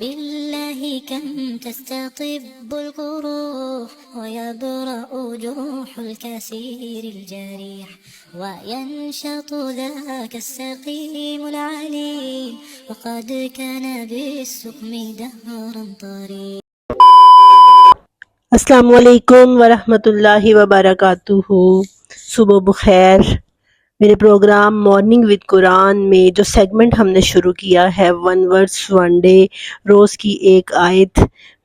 بالله كم تستطب القروح ويبرأ جروح الكسير الجريح وينشط ذاك السقيم العليل وقد كان بالسقم دهرا طريق. السلام علیکم ورحمۃ اللہ وبرکاتہ. صبح بخیر. میرے پروگرام مارننگ وتھ قرآن میں جو سیگمنٹ ہم نے شروع کیا ہے 1 ورس 1 ڈے، روز کی ایک آیت،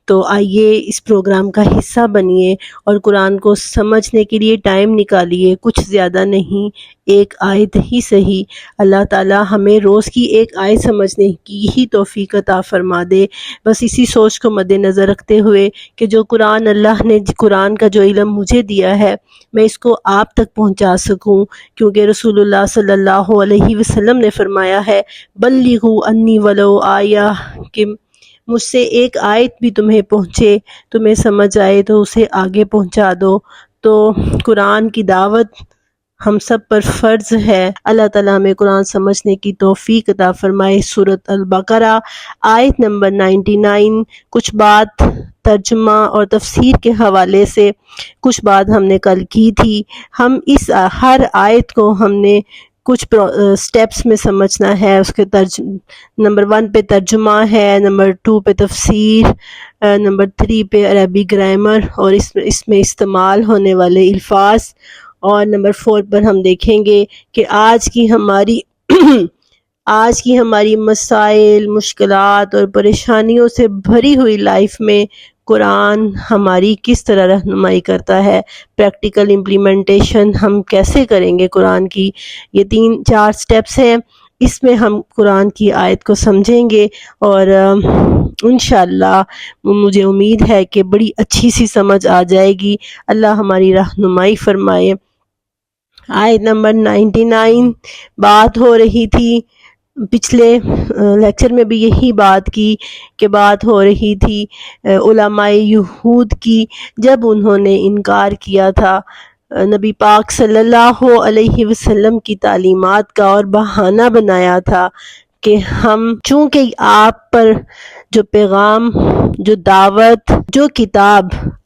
تو آئیے اس پروگرام کا حصہ بنیے اور قرآن کو سمجھنے کے لیے ٹائم نکالیے. کچھ زیادہ نہیں، ایک آیت ہی صحیح. اللہ تعالی ہمیں روز کی ایک آیت سمجھنے کی ہی توفیق عطا فرما دے. بس اسی سوچ کو مد نظر رکھتے ہوئے کہ جو قرآن اللہ نے قرآن کا جو علم مجھے دیا ہے میں اس کو آپ تک پہنچا سکوں، کیونکہ رسول اللہ صلی اللہ علیہ وسلم نے فرمایا ہے بلغوا انی ولو آیہ، کہ مجھ سے ایک آیت بھی تمہیں پہنچے، تمہیں سمجھ آئے تو اسے آگے پہنچا دو. تو قرآن کی دعوت ہم سب پر فرض ہے. اللہ تعالیٰ ہمیں قرآن سمجھنے کی توفیق عطا فرمائے. سورۃ البقرہ آیت نمبر 99. کچھ بات ترجمہ اور تفسیر کے حوالے سے کچھ بات ہم نے کل کی تھی. ہم اس ہر آیت کو ہم نے کچھ سٹیپس میں سمجھنا ہے. اس کے نمبر 1 پہ ترجمہ ہے، نمبر 2 پہ تفسیر، نمبر 3 پہ عربی گرامر اور اس میں استعمال ہونے والے الفاظ، اور نمبر 4 پر ہم دیکھیں گے کہ آج کی ہماری مسائل، مشکلات اور پریشانیوں سے بھری ہوئی لائف میں قرآن ہماری کس طرح رہنمائی کرتا ہے. پریکٹیکل امپلیمنٹیشن ہم کیسے کریں گے قرآن کی. یہ 3-4 سٹیپس ہیں، اس میں ہم قرآن کی آیت کو سمجھیں گے اور انشاءاللہ مجھے امید ہے کہ بڑی اچھی سی سمجھ آ جائے گی. اللہ ہماری رہنمائی فرمائے. آیت نمبر 99 بات ہو رہی تھی، پچھلے لیکچر میں بھی یہی بات کی کہ بات ہو رہی تھی علماء یہود کی، جب انہوں نے انکار کیا تھا نبی پاک صلی اللہ علیہ وسلم کی تعلیمات کا اور بہانہ بنایا تھا کہ ہم چونکہ آپ پر جو پیغام، جو دعوت، جو کتاب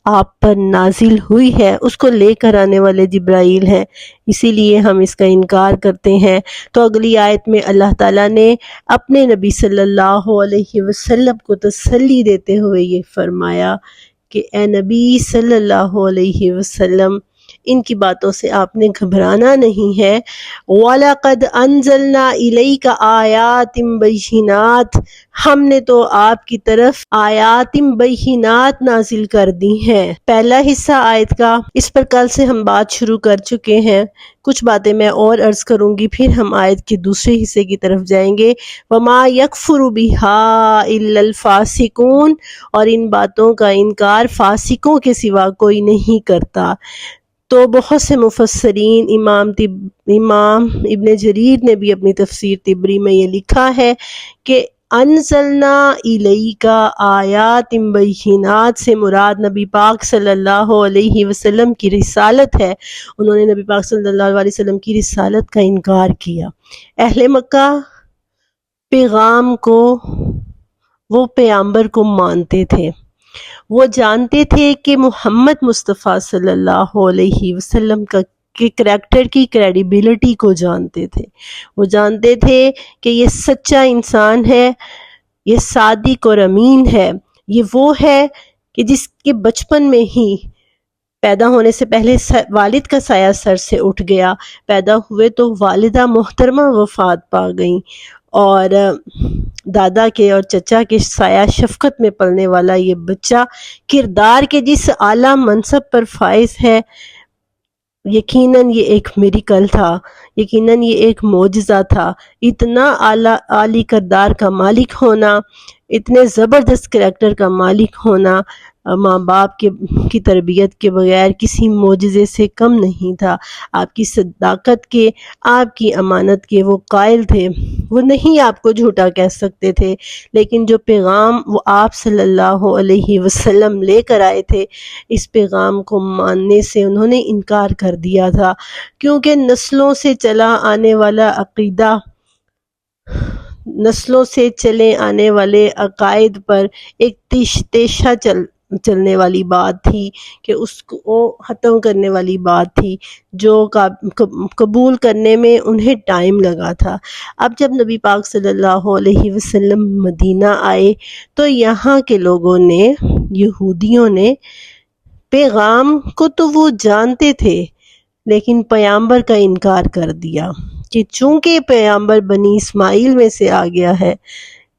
آپ پر نازل ہوئی ہے اس کو لے کر آنے والے جبرائیل ہیں، اسی لیے ہم اس کا انکار کرتے ہیں. تو اگلی آیت میں اللہ تعالیٰ نے اپنے نبی صلی اللہ علیہ وسلم کو تسلی دیتے ہوئے یہ فرمایا کہ اے نبی صلی اللہ علیہ وسلم، ان کی باتوں سے آپ نے گھبرانا نہیں ہے. وَلَقَدْ أَنزَلْنَا إِلَيْكَ آيَاتٍ بَيِّنَاتٍ، ہم نے تو آپ کی طرف آیات بینات نازل کر دی ہیں. پہلا حصہ آیت کا، اس پر کل سے ہم بات شروع کر چکے ہیں. کچھ باتیں میں اور عرض کروں گی، پھر ہم آیت کے دوسرے حصے کی طرف جائیں گے. وَمَا يَكْفُرُ بِهَا إِلَّا الْفَاسِقُونَ، اور ان باتوں کا انکار فاسقوں کے سوا کوئی نہیں کرتا. تو بہت سے مفسرین، امام ابن جریر نے بھی اپنی تفسیر طبری میں یہ لکھا ہے کہ انزلنا الیک آیات بینات سے مراد نبی پاک صلی اللہ علیہ وسلم کی رسالت ہے. انہوں نے نبی پاک صلی اللہ علیہ وسلم کی رسالت کا انکار کیا. اہل مکہ پیغام کو، وہ پیغمبر کو مانتے تھے، وہ جانتے تھے کہ محمد مصطفیٰ صلی اللہ علیہ وسلم کے کریکٹر کی کریڈیبلٹی کو جانتے تھے. وہ جانتے تھے کہ یہ سچا انسان ہے، یہ صادق اور امین ہے. یہ وہ ہے کہ جس کے بچپن میں ہی پیدا ہونے سے پہلے والد کا سایہ سر سے اٹھ گیا، پیدا ہوئے تو والدہ محترمہ وفات پا گئیں، اور دادا کے اور چچا کے سایہ شفقت میں پلنے والا یہ بچہ کردار کے جس اعلیٰ منصب پر فائز ہے، یقیناً یہ ایک میریکل تھا، یقیناً یہ ایک معجزہ تھا. اتنا عالی کردار کا مالک ہونا، اتنے زبردست کریکٹر کا مالک ہونا، ماں باپ کی تربیت کے بغیر کسی معجزے سے کم نہیں تھا. آپ کی صداقت کے، آپ کی امانت کے وہ قائل تھے، وہ نہیں آپ کو جھوٹا کہہ سکتے تھے. لیکن جو پیغام وہ آپ صلی اللہ علیہ وسلم لے کر آئے تھے، اس پیغام کو ماننے سے انہوں نے انکار کر دیا تھا، کیونکہ نسلوں سے چلا آنے والا عقیدہ نسلوں سے چلے آنے والے عقائد پر ایک تیشہ چلنے والی بات تھی، کہ اس کو ختم کرنے والی بات تھی، جو قبول کرنے میں انہیں ٹائم لگا تھا۔ اب جب نبی پاک صلی اللہ علیہ وسلم مدینہ آئے تو یہاں کے لوگوں نے، یہودیوں نے، پیغام کو تو وہ جانتے تھے لیکن پیغمبر کا انکار کر دیا کہ چونکہ پیغمبر بنی اسماعیل میں سے آ گیا ہے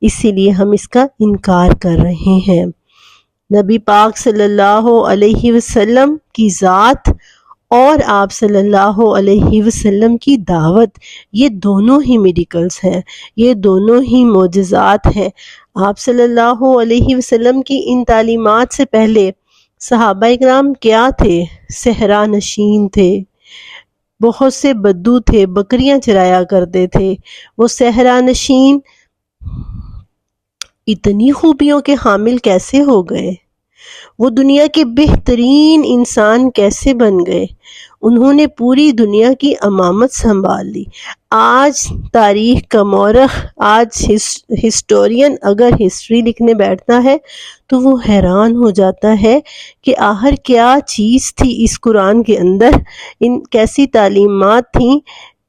اسی لیے ہم اس کا انکار کر رہے ہیں۔ نبی پاک صلی اللہ علیہ وسلم کی ذات اور آپ صلی اللہ علیہ وسلم کی دعوت، یہ دونوں ہی میریکلز ہیں، یہ دونوں ہی معجزات ہیں۔ آپ صلی اللہ علیہ وسلم کی ان تعلیمات سے پہلے صحابہ اکرام کیا تھے؟ صحرا نشین تھے، بہت سے بدو تھے، بکریاں چرایا کرتے تھے۔ وہ صحرا نشین اتنی خوبیوں کے حامل کیسے ہو گئے؟ وہ دنیا کے بہترین انسان کیسے بن گئے؟ انہوں نے پوری دنیا کی امامت سنبھال لی۔ آج تاریخ کا مورخ، آج ہسٹورین اگر ہسٹری لکھنے بیٹھتا ہے تو وہ حیران ہو جاتا ہے کہ آخر کیا چیز تھی اس قرآن کے اندر، ان کیسی تعلیمات تھیں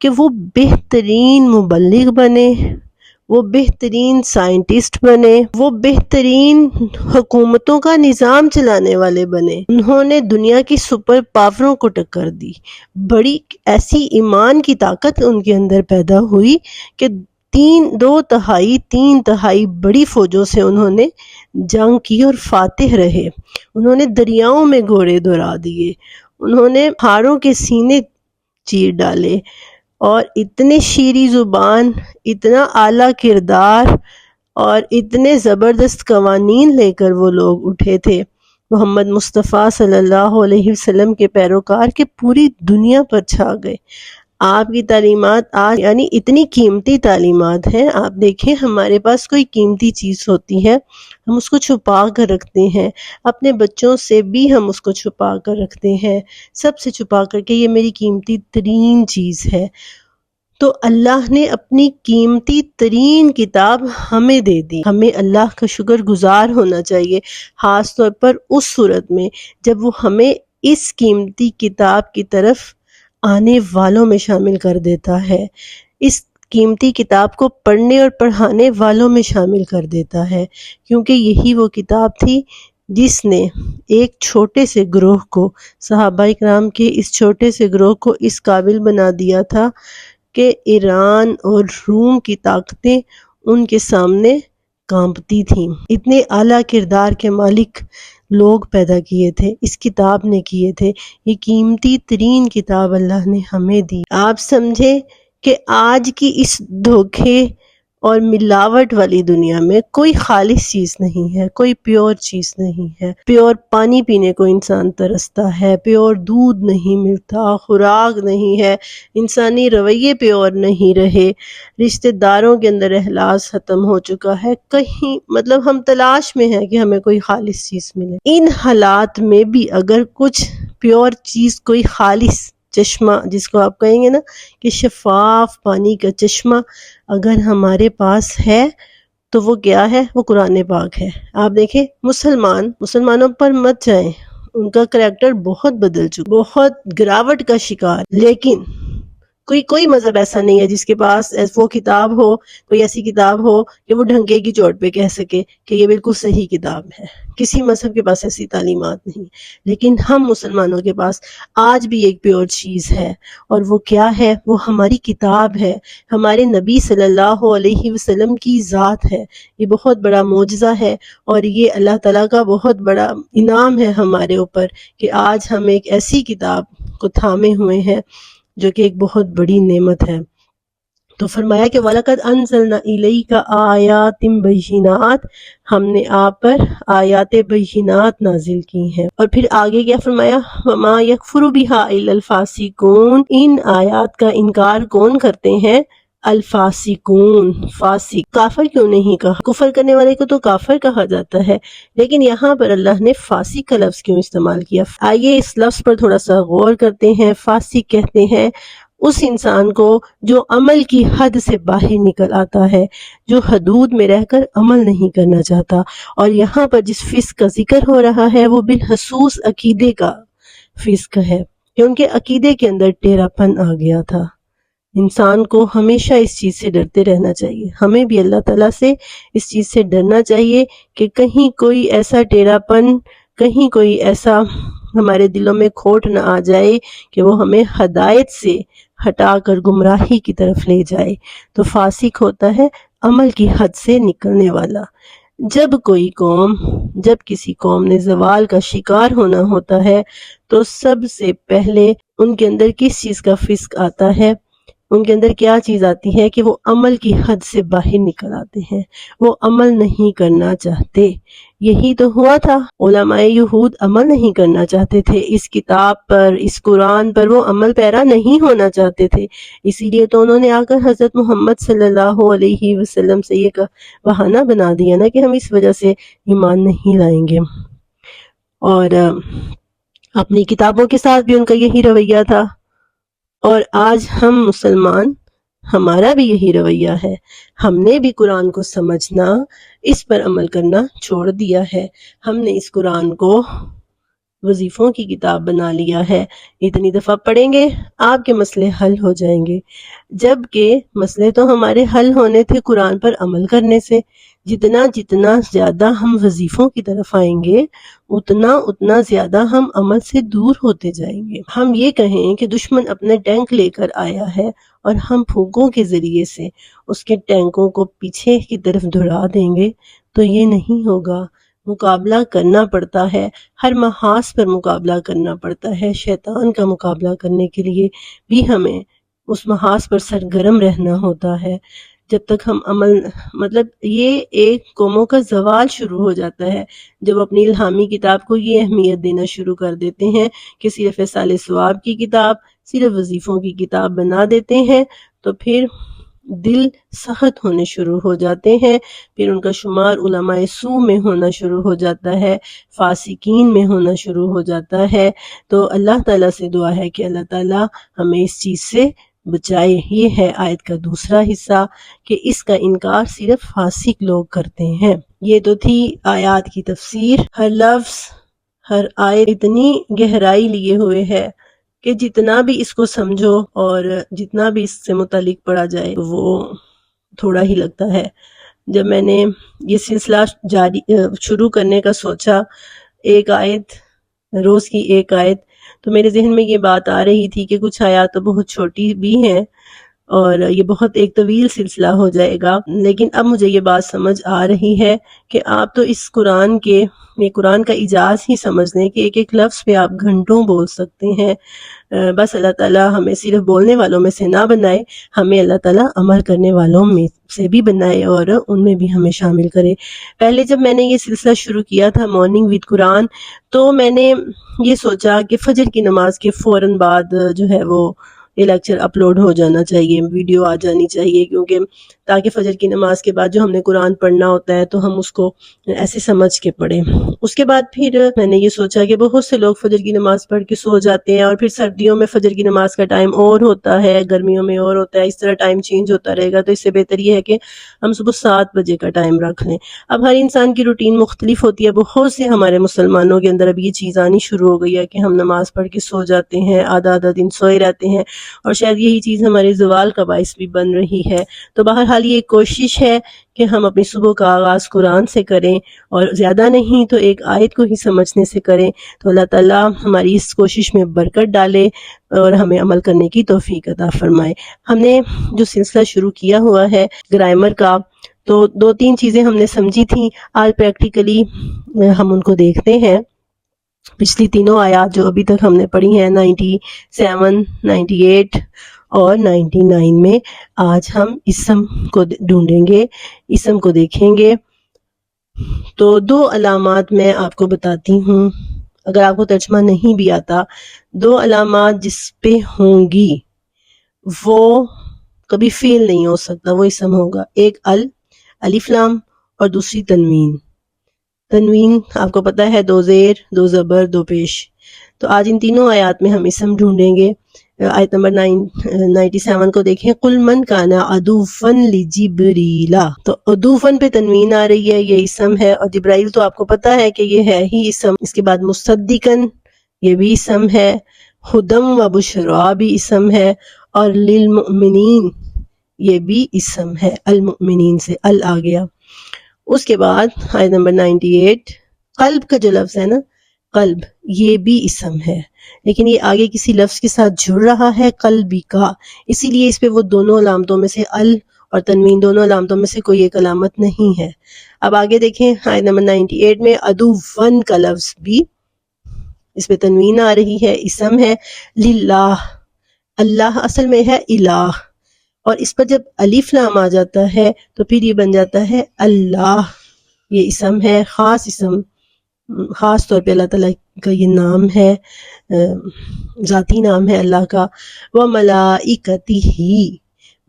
کہ وہ بہترین مبلغ بنے، وہ بہترین سائنٹسٹ بنے، وہ بہترین حکومتوں کا نظام چلانے والے بنے۔ انہوں نے دنیا کی سپر پاوروں کو ٹکر دی۔ بڑی ایسی ایمان کی طاقت ان کے اندر پیدا ہوئی کہ تین تہائی بڑی فوجوں سے انہوں نے جنگ کی اور فاتح رہے۔ انہوں نے دریاؤں میں گھوڑے دوڑا دیے، انہوں نے پہاڑوں کے سینے چیر ڈالے، اور اتنے شیریں زبان، اتنا اعلیٰ کردار اور اتنے زبردست قوانین لے کر وہ لوگ اٹھے تھے۔ محمد مصطفیٰ صلی اللہ علیہ وسلم کے پیروکار کے پوری دنیا پر چھا گئے۔ آپ کی تعلیمات آج یعنی اتنی قیمتی تعلیمات ہیں۔ آپ دیکھیں، ہمارے پاس کوئی قیمتی چیز ہوتی ہے ہم اس کو چھپا کر رکھتے ہیں، اپنے بچوں سے بھی ہم اس کو چھپا کر رکھتے ہیں، سب سے چھپا کر کے یہ میری قیمتی ترین چیز ہے۔ تو اللہ نے اپنی قیمتی ترین کتاب ہمیں دے دی۔ ہمیں اللہ کا شکر گزار ہونا چاہیے، خاص طور پر اس صورت میں جب وہ ہمیں اس قیمتی کتاب کی طرف آنے والوں میں شامل کر دیتا ہے، اس قیمتی کتاب کو پڑھنے اور پڑھانے والوں میں شامل کر دیتا ہے، کیونکہ یہی وہ کتاب تھی جس نے ایک چھوٹے سے گروہ کو، صحابہ اکرام کے اس چھوٹے سے گروہ کو اس قابل بنا دیا تھا کہ ایران اور روم کی طاقتیں ان کے سامنے کانپتی تھیں۔ اتنے اعلیٰ کردار کے مالک لوگ پیدا کیے تھے، اس کتاب نے کیے تھے۔ یہ قیمتی ترین کتاب اللہ نے ہمیں دی۔ آپ سمجھے کہ آج کی اس دھوکے اور ملاوٹ والی دنیا میں کوئی خالص چیز نہیں ہے، کوئی پیور چیز نہیں ہے۔ پیور پانی پینے کو انسان ترستا ہے، پیور دودھ نہیں ملتا، خوراک نہیں ہے، انسانی رویے پیور نہیں رہے، رشتہ داروں کے اندر اخلاص ختم ہو چکا ہے، کہیں مطلب ہم تلاش میں ہیں کہ ہمیں کوئی خالص چیز ملے۔ ان حالات میں بھی اگر کچھ پیور چیز، کوئی خالص چشمہ جس کو آپ کہیں گے نا کہ شفاف پانی کا چشمہ اگر ہمارے پاس ہے تو وہ کیا ہے؟ وہ قرآن پاک ہے۔ آپ دیکھیں، مسلمانوں پر مت جائیں، ان کا کریکٹر بہت بدل چکا، بہت گراوٹ کا شکار، لیکن کوئی مذہب ایسا نہیں ہے جس کے پاس وہ کتاب ہو، کوئی ایسی کتاب ہو کہ وہ ڈھنکے کی چوٹ پہ کہہ سکے کہ یہ بالکل صحیح کتاب ہے۔ کسی مذہب کے پاس ایسی تعلیمات نہیں، لیکن ہم مسلمانوں کے پاس آج بھی ایک پیور چیز ہے، اور وہ کیا ہے؟ وہ ہماری کتاب ہے، ہمارے نبی صلی اللہ علیہ وسلم کی ذات ہے۔ یہ بہت بڑا معجزہ ہے، اور یہ اللہ تعالیٰ کا بہت بڑا انعام ہے ہمارے اوپر کہ آج ہم ایک ایسی کتاب کو تھامے ہوئے ہیں جو کہ ایک بہت بڑی نعمت ہے۔ تو فرمایا کہ وَلَقَدْ أَنزَلْنَا إِلَيْكَ آيَاتٍ بَيِّنَاتٍ، ہم نے آپ پر آیات بینات نازل کی ہیں۔ اور پھر آگے کیا فرمایا؟ وَمَا يَكْفُرُ بِهَا إِلَّا الْفَاسِقُونَ، ان آیات کا انکار کون کرتے ہیں؟ الفاسقون، فاسق۔ کافر کیوں نہیں کہا؟ کفر کرنے والے کو تو کافر کہا جاتا ہے، لیکن یہاں پر اللہ نے فاسق کا لفظ کیوں استعمال کیا؟ آئیے اس لفظ پر تھوڑا سا غور کرتے ہیں۔ فاسق کہتے ہیں اس انسان کو جو عمل کی حد سے باہر نکل آتا ہے، جو حدود میں رہ کر عمل نہیں کرنا چاہتا. اور یہاں پر جس فسق کا ذکر ہو رہا ہے وہ بالخصوص عقیدے کا فسق ہے، کیونکہ عقیدے کے اندر ٹیڑھا پن آ گیا تھا. انسان کو ہمیشہ اس چیز سے ڈرتے رہنا چاہیے. ہمیں بھی اللہ تعالیٰ سے اس چیز سے ڈرنا چاہیے کہ کہیں کوئی ایسا ٹیڑھا پن، کہیں کوئی ایسا ہمارے دلوں میں کھوٹ نہ آ جائے کہ وہ ہمیں ہدایت سے ہٹا کر گمراہی کی طرف لے جائے. تو فاسق ہوتا ہے عمل کی حد سے نکلنے والا. جب کسی قوم نے زوال کا شکار ہونا ہوتا ہے تو سب سے پہلے ان کے اندر کس چیز کا فسق آتا ہے؟ ان کے اندر کیا چیز آتی ہے کہ وہ عمل کی حد سے باہر نکل آتے ہیں، وہ عمل نہیں کرنا چاہتے. یہی تو ہوا تھا، علماء یہود عمل نہیں کرنا چاہتے تھے، اس کتاب پر، اس قرآن پر وہ عمل پیرا نہیں ہونا چاہتے تھے. اسی لیے تو انہوں نے آ کر حضرت محمد صلی اللہ علیہ وسلم سے یہ بہانہ بنا دیا نا کہ ہم اس وجہ سے ایمان نہیں لائیں گے. اور اپنی کتابوں کے ساتھ بھی ان کا یہی رویہ تھا. اور آج ہم مسلمان، ہمارا بھی یہی رویہ ہے. ہم نے بھی قرآن کو سمجھنا، اس پر عمل کرنا چھوڑ دیا ہے. ہم نے اس قرآن کو وظیفوں کی کتاب بنا لیا ہے. اتنی دفعہ پڑھیں گے آپ کے مسئلے حل ہو جائیں گے، جبکہ مسئلے تو ہمارے حل ہونے تھے قرآن پر عمل کرنے سے. جتنا زیادہ ہم وظیفوں کی طرف آئیں گے اتنا زیادہ ہم عمل سے دور ہوتے جائیں گے. ہم یہ کہیں کہ دشمن اپنے ٹینک لے کر آیا ہے اور ہم پھونکوں کے ذریعے سے اس کے ٹینکوں کو پیچھے کی طرف دھڑا دیں گے تو یہ نہیں ہوگا. مقابلہ کرنا پڑتا ہے، ہر محاذ پر مقابلہ کرنا پڑتا ہے. شیطان کا مقابلہ کرنے کے لیے بھی ہمیں اس محاذ پر سرگرم رہنا ہوتا ہے. جب تک ہم مطلب یہ ایک قوموں کا زوال شروع ہو جاتا ہے جب اپنی الہامی کتاب کو یہ اہمیت دینا شروع کر دیتے ہیں کہ صرف اصال ثواب کی کتاب، صرف وظیفوں کی کتاب بنا دیتے ہیں، تو پھر دل سخت ہونے شروع ہو جاتے ہیں. پھر ان کا شمار علماء سوء میں ہونا شروع ہو جاتا ہے، فاسقین میں ہونا شروع ہو جاتا ہے. تو اللہ تعالیٰ سے دعا ہے کہ اللہ تعالیٰ ہمیں اس چیز سے بچائے. یہ ہے آیت کا دوسرا حصہ کہ اس کا انکار صرف فاسق لوگ کرتے ہیں. یہ تو تھی آیات کی تفسیر. ہر لفظ، ہر آیت اتنی گہرائی لیے ہوئے ہے کہ جتنا بھی اس کو سمجھو اور جتنا بھی اس سے متعلق پڑھا جائے وہ تھوڑا ہی لگتا ہے. جب میں نے یہ سلسلہ شروع کرنے کا سوچا، ایک آیت، روز کی ایک آیت، تو میرے ذہن میں یہ بات آ رہی تھی کہ کچھ آیات تو بہت چھوٹی بھی ہیں اور یہ بہت ایک طویل سلسلہ ہو جائے گا. لیکن اب مجھے یہ بات سمجھ آ رہی ہے کہ آپ تو اس قرآن کا اعجاز ہی سمجھ لیں کہ ایک ایک لفظ پہ آپ گھنٹوں بول سکتے ہیں. بس اللہ تعالیٰ ہمیں صرف بولنے والوں میں سے نہ بنائے، ہمیں اللہ تعالیٰ عمل کرنے والوں میں سے بھی بنائے اور ان میں بھی ہمیں شامل کرے. پہلے جب میں نے یہ سلسلہ شروع کیا تھا مارننگ وتھ قرآن، تو میں نے یہ سوچا کہ فجر کی نماز کے فوراً بعد جو ہے وہ یہ لیکچر اپلوڈ ہو جانا چاہیے، ویڈیو آ جانی چاہیے، کیونکہ تاکہ فجر کی نماز کے بعد جو ہم نے قرآن پڑھنا ہوتا ہے تو ہم اس کو ایسے سمجھ کے پڑھیں. اس کے بعد پھر میں نے یہ سوچا کہ بہت سے لوگ فجر کی نماز پڑھ کے سو جاتے ہیں اور پھر سردیوں میں فجر کی نماز کا ٹائم اور ہوتا ہے، گرمیوں میں اور ہوتا ہے، اس طرح ٹائم چینج ہوتا رہے گا. تو اس سے بہتر یہ ہے کہ ہم صبح 7 بجے کا ٹائم رکھ لیں. اب ہر انسان کی روٹین مختلف ہوتی ہے. بہت سے ہمارے مسلمانوں کے اندر اب یہ چیز آنی شروع ہو گئی ہے کہ ہم نماز پڑھ کے سو جاتے ہیں، آدھا دن سوئے رہتے ہیں، اور شاید یہی چیز ہمارے زوال کا باعث بھی بن رہی ہے. تو بہرحال یہ ایک کوشش ہے کہ ہم اپنی صبح کا آغاز قرآن سے کریں، اور زیادہ نہیں تو ایک آیت کو ہی سمجھنے سے کریں. تو اللہ تعالیٰ ہماری اس کوشش میں برکت ڈالے اور ہمیں عمل کرنے کی توفیق عطا فرمائے. ہم نے جو سلسلہ شروع کیا ہوا ہے گرامر کا، تو 2-3 چیزیں ہم نے سمجھی تھیں. آج پریکٹیکلی ہم ان کو دیکھتے ہیں. پچھلی تینوں آیات جو ابھی تک ہم نے پڑھی ہیں 97, 98 اور 99 میں، آج ہم اسم کو ڈھونڈیں گے، اسم کو دیکھیں گے. تو 2 علامات میں آپ کو بتاتی ہوں، اگر آپ کو ترجمہ نہیں بھی آتا، 2 علامات جس پہ ہوں گی وہ کبھی فیل نہیں ہو سکتا، وہ اسم ہوگا. ایک الف لام اور دوسری تنوین. تنوین آپ کو پتہ ہے 2 زیر 2 زبر 2 پیش. تو آج ان تینوں آیات میں ہم اسم ڈھونڈیں گے. آیت نمبر 97 کو دیکھیں، قُلْ مَنْ كَانَ عَدُوًّا لِجِبْرِيلَ، تو عدوفن پہ تنوین آ رہی ہے، یہ اسم ہے، اور جبرائیل تو آپ کو پتا ہے کہ یہ ہے ہی اسم. اس کے بعد مصدقاً، یہ بھی اسم ہے، ہدم و بشرا بھی اسم ہے، اور للمؤمنین یہ بھی اسم ہے، المؤمنین سے ال آ گیا. اس کے بعد آیت نمبر 98، قلب کا جو لفظ ہے نا، قلب، یہ بھی اسم ہے، لیکن یہ آگے کسی لفظ کے ساتھ جڑ رہا ہے، قلبی کا، اسی لیے اس پہ وہ دونوں علامتوں میں سے ال اور تنوین دونوں علامتوں میں سے کوئی ایک علامت نہیں ہے. اب آگے دیکھیں آیت نمبر 98 میں عدوًا کا لفظ بھی، اس پہ تنوین آ رہی ہے، اسم ہے، للہ، اللہ اصل میں ہے الہ، اور اس پر جب الف لام آ جاتا ہے تو پھر یہ بن جاتا ہے اللہ. یہ اسم ہے، خاص اسم، خاص طور پہ اللہ تعالیٰ کا یہ نام ہے، ذاتی نام ہے اللہ کا. وَمَلَائِكَتِهِ،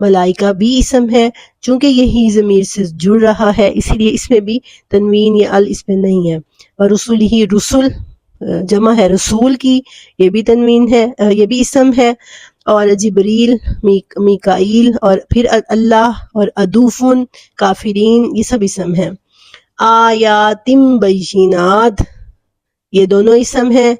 ملائکہ بھی اسم ہے، چونکہ یہی ضمیر سے جڑ رہا ہے اسی لیے اس میں بھی تنوین یا ال اس میں نہیں ہے. اور رسولہ، رسول جمع ہے رسول کی، یہ بھی تنوین ہے، یہ بھی اسم ہے. اور جبریل، میکائیل، اور پھر اللہ، اور عدوفن، کافرین، یہ سب اسم ہیں. آیاتم بینات، یہ دونوں اسم ہیں.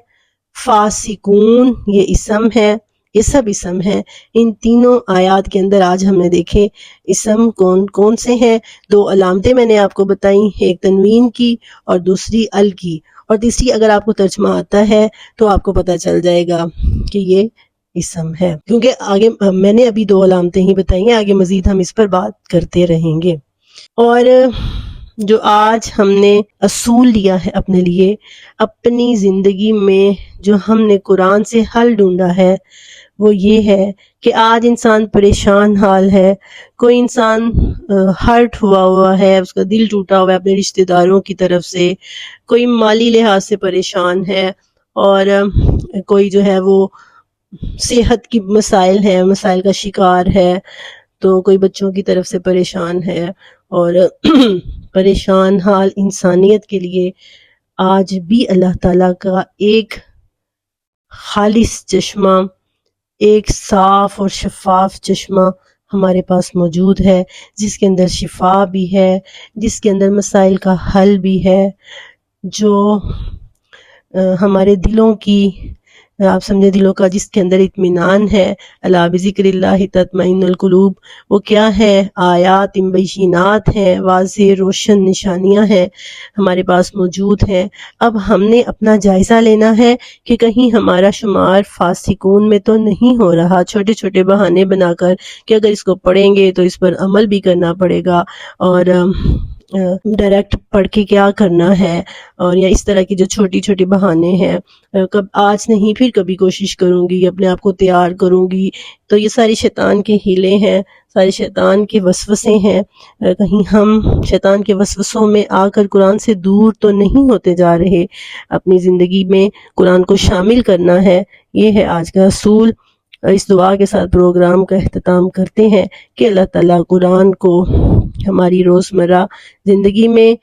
فاسقون، یہ اسم ہے، یہ سب اسم ہیں. ان تینوں آیات کے اندر آج ہم نے دیکھے اسم کون کون سے ہیں. دو علامتیں میں نے آپ کو بتائیں، ایک تنوین کی اور دوسری ال کی، اور تیسری اگر آپ کو ترجمہ آتا ہے تو آپ کو پتہ چل جائے گا کہ یہ اسم ہے، کیونکہ آگے میں نے ابھی دو علامتیں ہی بتائی ہیں، آگے مزید ہم اس پر بات کرتے رہیں گے. اور جو آج ہم نے اصول لیا ہے اپنے لیے، اپنی زندگی میں جو ہم نے قرآن سے حل ڈھونڈا ہے، وہ یہ ہے کہ آج انسان پریشان حال ہے. کوئی انسان ہرٹ ہوا ہے، اس کا دل ٹوٹا ہوا ہے اپنے رشتہ داروں کی طرف سے، کوئی مالی لحاظ سے پریشان ہے، اور کوئی جو ہے وہ صحت کی مسائل ہیں، مسائل کا شکار ہے، تو کوئی بچوں کی طرف سے پریشان ہے. اور پریشان حال انسانیت کے لیے آج بھی اللہ تعالیٰ کا ایک خالص چشمہ، ایک صاف اور شفاف چشمہ ہمارے پاس موجود ہے، جس کے اندر شفا بھی ہے، جس کے اندر مسائل کا حل بھی ہے، جو ہمارے دلوں کی، آپ سمجھے دلوں کا، جس کے اندر اطمینان ہے. الا بذکر اللہ تطمئن القلوب، وہ کیا ہے؟ آیات بینات ہیں، واضح روشن نشانیاں ہیں ہمارے پاس موجود ہیں. اب ہم نے اپنا جائزہ لینا ہے کہ کہیں ہمارا شمار فاسقون میں تو نہیں ہو رہا، چھوٹے چھوٹے بہانے بنا کر کہ اگر اس کو پڑھیں گے تو اس پر عمل بھی کرنا پڑے گا، اور ڈائریکٹ پڑھ کے کیا کرنا ہے، اور یا اس طرح کی جو چھوٹی چھوٹی بہانے ہیں، کب آج نہیں پھر کبھی کوشش کروں گی، اپنے آپ کو تیار کروں گی، تو یہ ساری شیطان کے ہیلے ہیں، سارے شیطان کے وسوسے ہیں. کہیں ہم شیطان کے وسوسوں میں آ کر قرآن سے دور تو نہیں ہوتے جا رہے. اپنی زندگی میں قرآن کو شامل کرنا ہے، یہ ہے آج کا اصول. اس دعا کے ساتھ پروگرام کا اختتام کرتے ہیں کہ اللہ تعالیٰ قرآن کو ہماری روزمرہ زندگی میں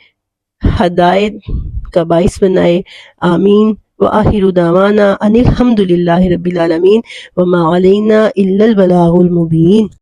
ہدایت کا باعث بنائے. آمین. وآخر دعوانا ان الحمد للہ رب العالمین وما علینا الا البلاغ المبین.